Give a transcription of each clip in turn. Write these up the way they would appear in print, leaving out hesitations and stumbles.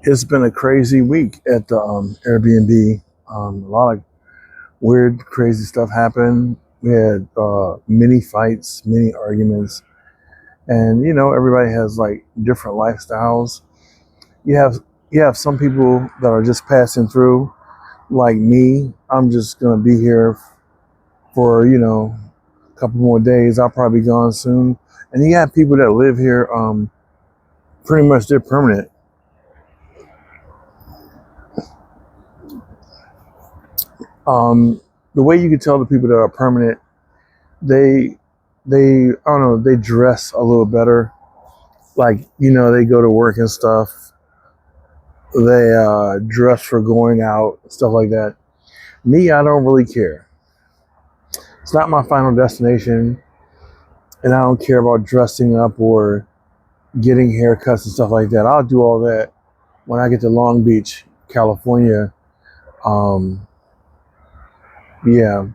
It's been a crazy week at the Airbnb. A lot of weird, crazy stuff happened. We had many fights, many arguments, and everybody has like different lifestyles. You have you have some people that are just passing through, like me. I'm just gonna be here for a couple more days. I'll probably be gone soon. And you have people that live here, pretty much they're permanent. The way you can tell the people that are permanent, they they I don't know, they dress a little better. Like, they go to work and stuff. They dress for going out, stuff like that. Me, I don't really care. It's not my final destination, and I don't care about dressing up or getting haircuts and stuff like that. I'll do all that when I get to Long Beach, California. Um, yeah.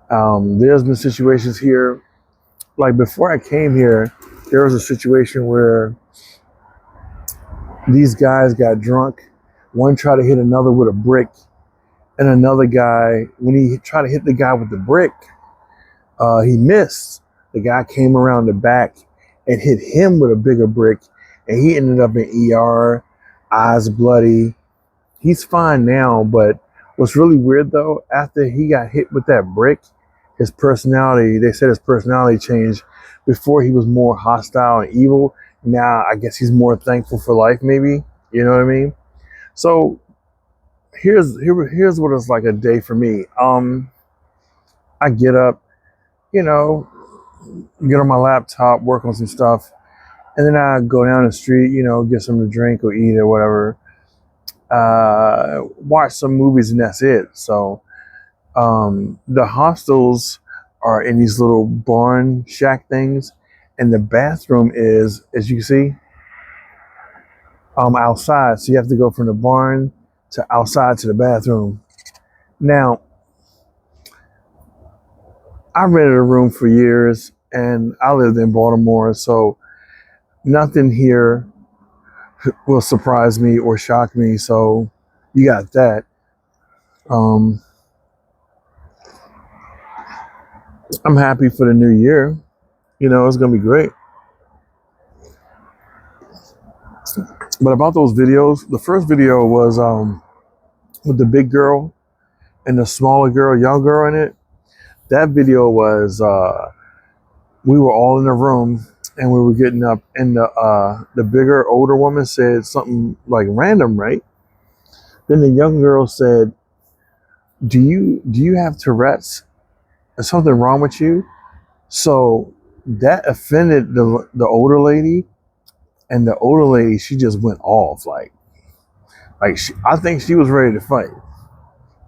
There's been situations here, like before I came here, there was a situation where these guys got drunk. One tried to hit another with a brick, and another guy, when he tried to hit the guy with the brick, he missed. The guy came around the back and hit him with a bigger brick, and he ended up in ER, eyes bloody. He's fine now, but what's really weird though, after he got hit with that brick, his personality, they said his personality changed. Before he was more hostile and evil. Now I guess he's more thankful for life, maybe. You know what I mean? So here's what it's like a day for me. I get up, you know, get on my laptop, work on some stuff, and then I go down the street, get something to drink or eat or whatever. Watch some movies, and that's it. So the hostels are in these little barn shack things, and the bathroom is, as you can see, outside. So you have to go from the barn to outside to the bathroom. Now, I rented a room for years, and I lived in Baltimore, so nothing here will surprise me or shock me. So you got that. Um, I'm happy for the new year. It's gonna be great. But about those videos, the first video was with the big girl and the smaller girl, young girl in it. That video was we were all in a room and we were getting up, and the bigger, older woman said something like random, right? Then the young girl said, "Do you have Tourette's? Is something wrong with you?" So that offended the older lady, and the older lady, she just went off I think she was ready to fight.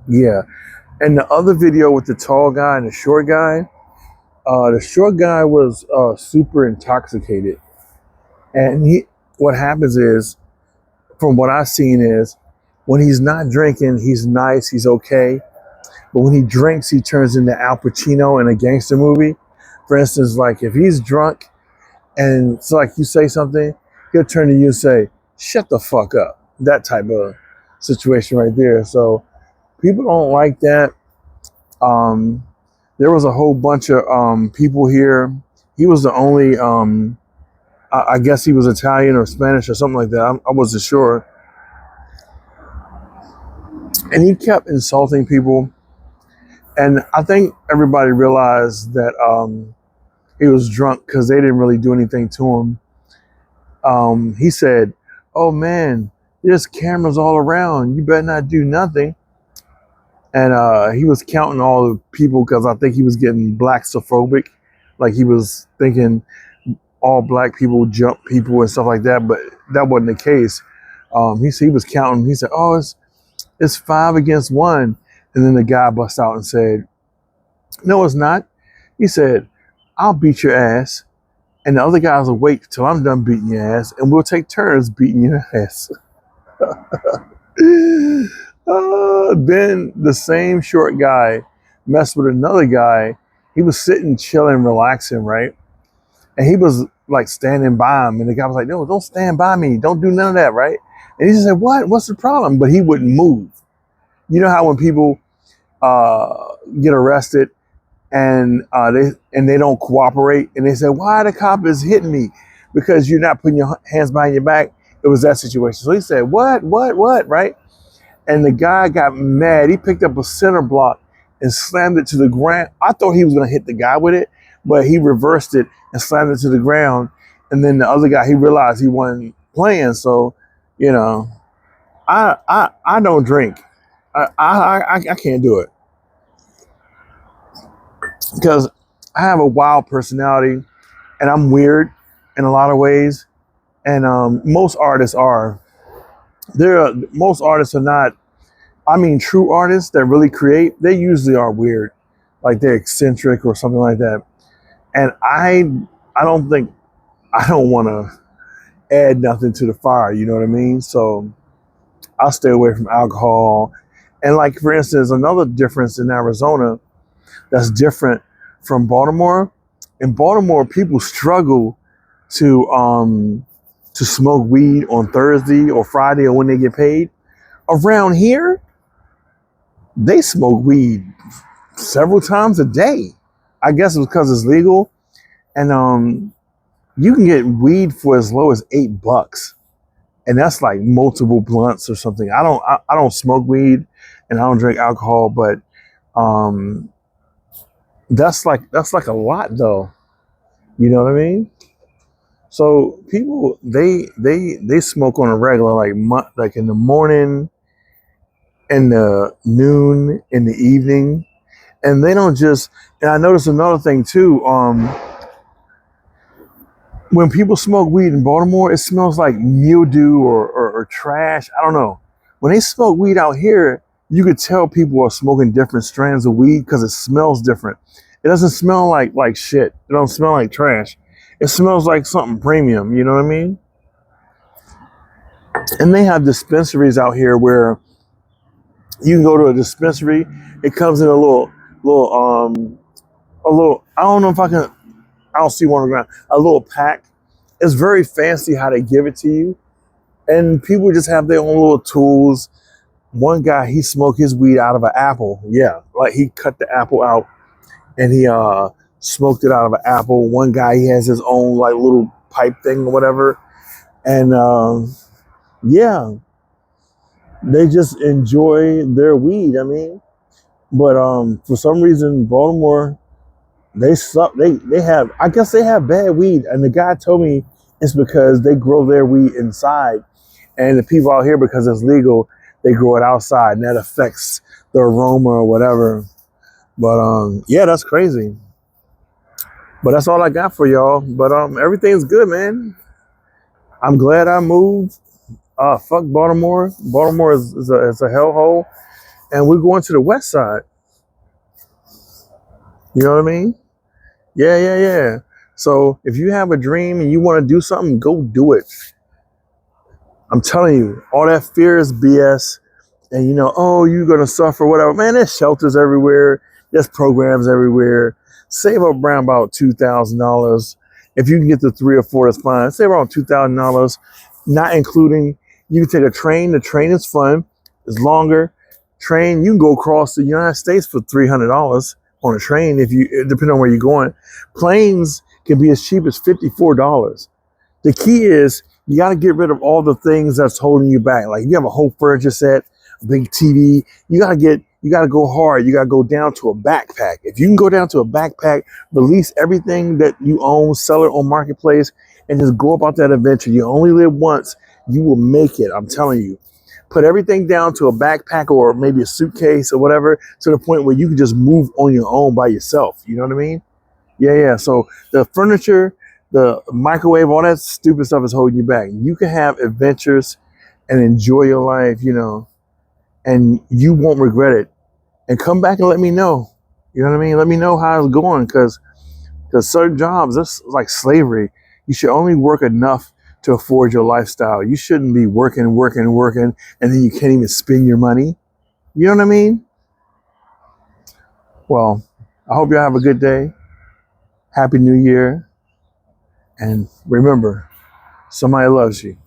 Yeah. And the other video with the tall guy and the short guy was super intoxicated, and what happens is, from what I've seen, is when he's not drinking, he's nice, he's okay, but when he drinks, he turns into Al Pacino in a gangster movie. For instance, like if he's drunk and so like you say something, he'll turn to you and say, "Shut the fuck up." That type of situation right there. So people don't like that. There was a whole bunch of people here. He was the only, I guess he was Italian or Spanish or something like that. I wasn't sure. And he kept insulting people. And I think everybody realized that he was drunk because they didn't really do anything to him. He said, "Oh man, there's cameras all around. You better not do nothing." And he was counting all the people because I think he was getting blackophobic. Like he was thinking all black people jump people and stuff like that, but that wasn't the case. He was counting. He said, "Oh, it's 5 against 1." And then the guy bust out and said, "No, it's not." He said, "I'll beat your ass, and the other guys will wait till I'm done beating your ass, and we'll take turns beating your ass." Then the same short guy messed with another guy. He was sitting, chilling, relaxing, right? And he was like standing by him, and the guy was like, "No, don't stand by me. Don't do none of that," right? And he said, what's the problem? But he wouldn't move. You know how when people get arrested and they don't cooperate, and they say, why the cop is hitting me? Because you're not putting your hands behind your back. It was that situation. So he said, what, right? And the guy got mad. He picked up a center block and slammed it to the ground. I thought he was going to hit the guy with it, but he reversed it and slammed it to the ground. And then the other guy, he realized he wasn't playing. So, you know, I don't drink. I can't do it because I have a wild personality and I'm weird in a lot of ways. And most artists are. Most artists are not. I mean, true artists that really create, they usually are weird, like they're eccentric or something like that. And I don't want to add nothing to the fire. You know what I mean? So I'll stay away from alcohol. And like, for instance, another difference in Arizona that's different from Baltimore. In Baltimore, people struggle to smoke weed on Thursday or Friday or when they get paid. Around here, they smoke weed several times a day. I guess it's because it's legal. And you can get weed for as low as $8. And that's like multiple blunts or something. I don't smoke weed and I don't drink alcohol, but that's like a lot though. You know what I mean? So people they smoke on a regular, like in the morning, in the noon, in the evening, and they don't just. And I noticed another thing too. When people smoke weed in Baltimore, it smells like mildew or trash. I don't know. When they smoke weed out here, you could tell people are smoking different strands of weed because it smells different. It doesn't smell like shit. It don't smell like trash. It smells like something premium. You know what I mean? And they have dispensaries out here where you can go to a dispensary. It comes in a little. I don't know if I can. I don't see one on the ground. A little pack. It's very fancy how they give it to you, and people just have their own little tools. One guy, he smoked his weed out of an apple. Yeah, like he cut the apple out and he smoked it out of an apple. One guy, he has his own like little pipe thing or whatever, and yeah, they just enjoy their weed. I mean, but for some reason, Baltimore, they suck. They have, I guess they have bad weed, and the guy told me it's because they grow their weed inside, and the people out here, because it's legal, they grow it outside, and that affects the aroma or whatever. But yeah, that's crazy. But that's all I got for y'all. But everything's good, man. I'm glad I moved. Fuck Baltimore. Baltimore is a hellhole, and we're going to the west side. You know what I mean? Yeah. So if you have a dream and you want to do something, go do it. I'm telling you, all that fear is BS. And oh, you're gonna suffer, whatever. Man, there's shelters everywhere. There's programs everywhere. Save up around about $2,000. If you can get the 3 or 4, that's fine. Save around $2,000, not including you can take a train. The train is fun. It's longer. Train, you can go across the United States for $300 on a train depending on where you're going. Planes can be as cheap as $54. The key is you got to get rid of all the things that's holding you back. Like you have a whole furniture set, a big TV. You got to go hard. You got to go down to a backpack. If you can go down to a backpack, release everything that you own, sell it on Marketplace, and just go about that adventure. You only live once. You will make it. I'm telling you. Put everything down to a backpack or maybe a suitcase or whatever, to the point where you can just move on your own by yourself. You know what I mean? Yeah. So the furniture, the microwave, all that stupid stuff is holding you back. You can have adventures and enjoy your life, and you won't regret it. And come back and let me know. You know what I mean? Let me know how it's going, because certain jobs, that's like slavery. You should only work enough to afford your lifestyle. You shouldn't be working, and then you can't even spend your money. You know what I mean? Well, I hope y'all have a good day. Happy New Year. And remember, somebody loves you.